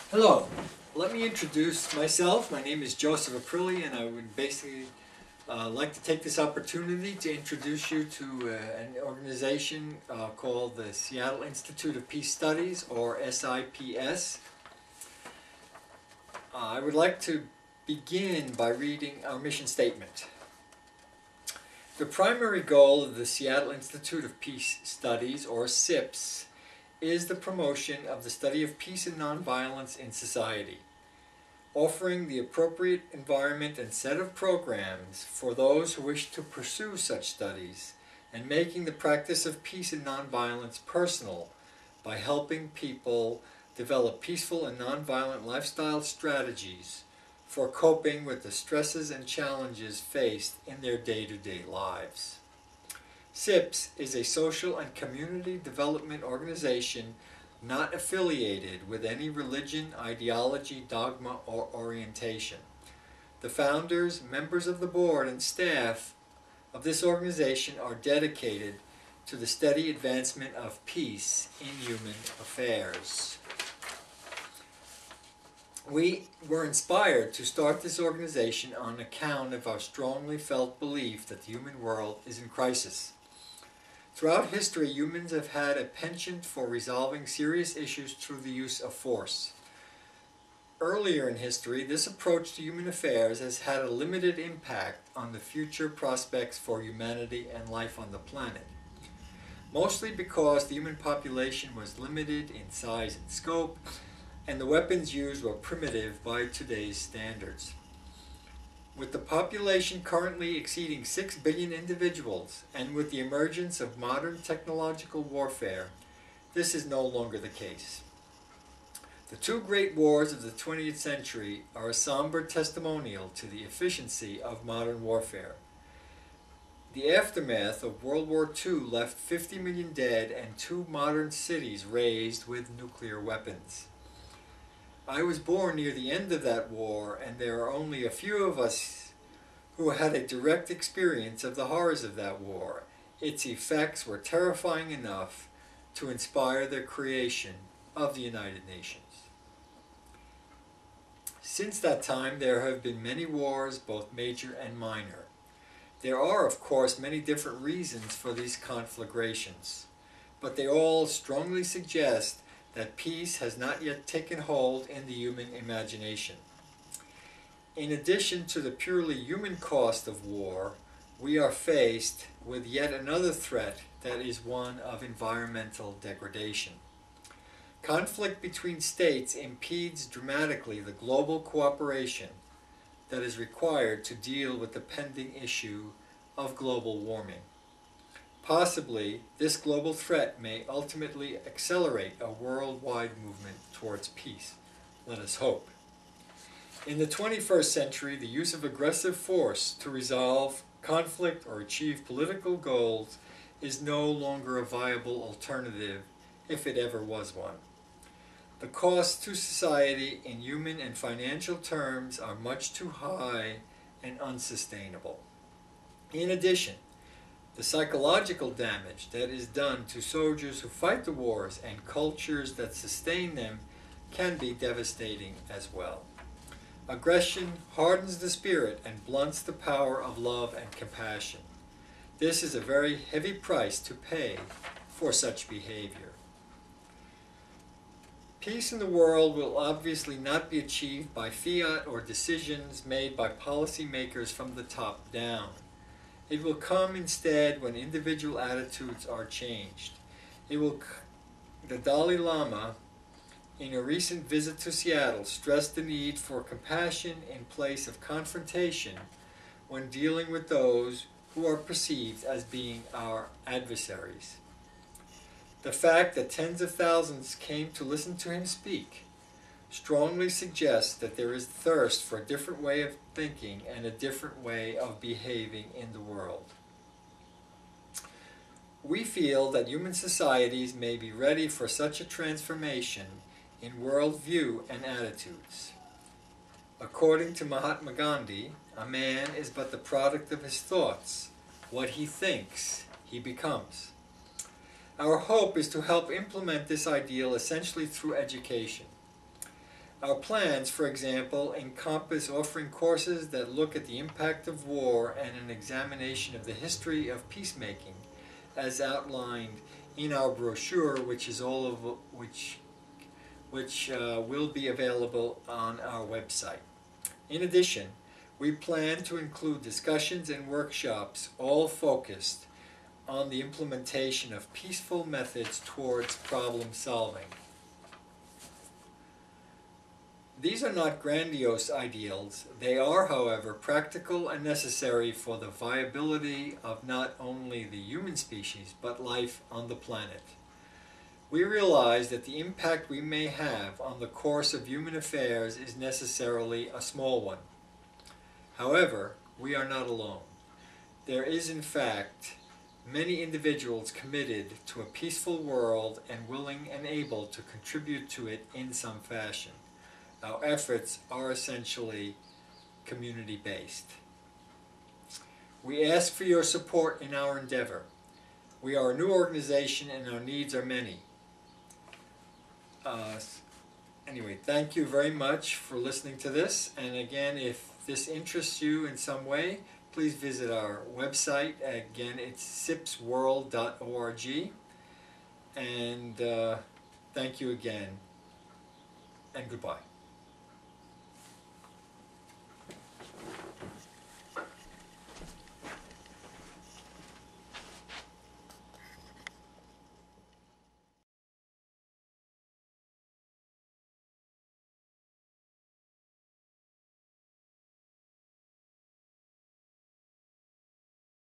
Hello, let me introduce myself. My name is Joseph Aprilli, and I would basically like to take this opportunity to introduce you to an organization called the Seattle Institute of Peace Studies, or SIPS. I would like to begin by reading our mission statement. The primary goal of the Seattle Institute of Peace Studies, or SIPS, is the promotion of the study of peace and nonviolence in society, offering the appropriate environment and set of programs for those who wish to pursue such studies, and making the practice of peace and nonviolence personal by helping people develop peaceful and nonviolent lifestyle strategies for coping with the stresses and challenges faced in their day-to-day lives. SIPS is a social and community development organization not affiliated with any religion, ideology, dogma, or orientation. The founders, members of the board, and staff of this organization are dedicated to the steady advancement of peace in human affairs. We were inspired to start this organization on account of our strongly felt belief that the human world is in crisis. Throughout history, humans have had a penchant for resolving serious issues through the use of force. Earlier in history, this approach to human affairs has had a limited impact on the future prospects for humanity and life on the planet, mostly because the human population was limited in size and scope, and the weapons used were primitive by today's standards. With the population currently exceeding 6 billion individuals, and with the emergence of modern technological warfare, this is no longer the case. The two great wars of the 20th century are a somber testimonial to the efficiency of modern warfare. The aftermath of World War II left 50 million dead and 2 modern cities razed with nuclear weapons. I was born near the end of that war, and there are only a few of us who had a direct experience of the horrors of that war. Its effects were terrifying enough to inspire the creation of the United Nations. Since that time, there have been many wars, both major and minor. There are, of course, many different reasons for these conflagrations, but they all strongly suggest that peace has not yet taken hold in the human imagination. In addition to the purely human cost of war, we are faced with yet another threat that is one of environmental degradation. Conflict between states impedes dramatically the global cooperation that is required to deal with the pending issue of global warming. Possibly, this global threat may ultimately accelerate a worldwide movement towards peace. Let us hope. In the 21st century, the use of aggressive force to resolve conflict or achieve political goals is no longer a viable alternative, if it ever was one. The costs to society in human and financial terms are much too high and unsustainable. In addition, the psychological damage that is done to soldiers who fight the wars and cultures that sustain them can be devastating as well. Aggression hardens the spirit and blunts the power of love and compassion. This is a very heavy price to pay for such behavior. Peace in the world will obviously not be achieved by fiat or decisions made by policymakers from the top down. It will come instead when individual attitudes are changed. The Dalai Lama, in a recent visit to Seattle, stressed the need for compassion in place of confrontation when dealing with those who are perceived as being our adversaries. The fact that tens of thousands came to listen to him speak strongly suggests that there is thirst for a different way of thinking and a different way of behaving in the world. We feel that human societies may be ready for such a transformation in worldview and attitudes. According to Mahatma Gandhi, a man is but the product of his thoughts. What he thinks, he becomes. Our hope is to help implement this ideal essentially through education. Our plans, for example, encompass offering courses that look at the impact of war and an examination of the history of peacemaking, as outlined in our brochure, which is all of which will be available on our website. In addition, we plan to include discussions and workshops, all focused on the implementation of peaceful methods towards problem solving. These are not grandiose ideals. They are, however, practical and necessary for the viability of not only the human species, but life on the planet. We realize that the impact we may have on the course of human affairs is necessarily a small one. However, we are not alone. There is, in fact, many individuals committed to a peaceful world and willing and able to contribute to it in some fashion. Our efforts are essentially community-based. We ask for your support in our endeavor. We are a new organization and our needs are many. Anyway, thank you very much for listening to this. And again, if this interests you in some way, please visit our website. Again, it's sipsworld.org. And thank you again, and goodbye.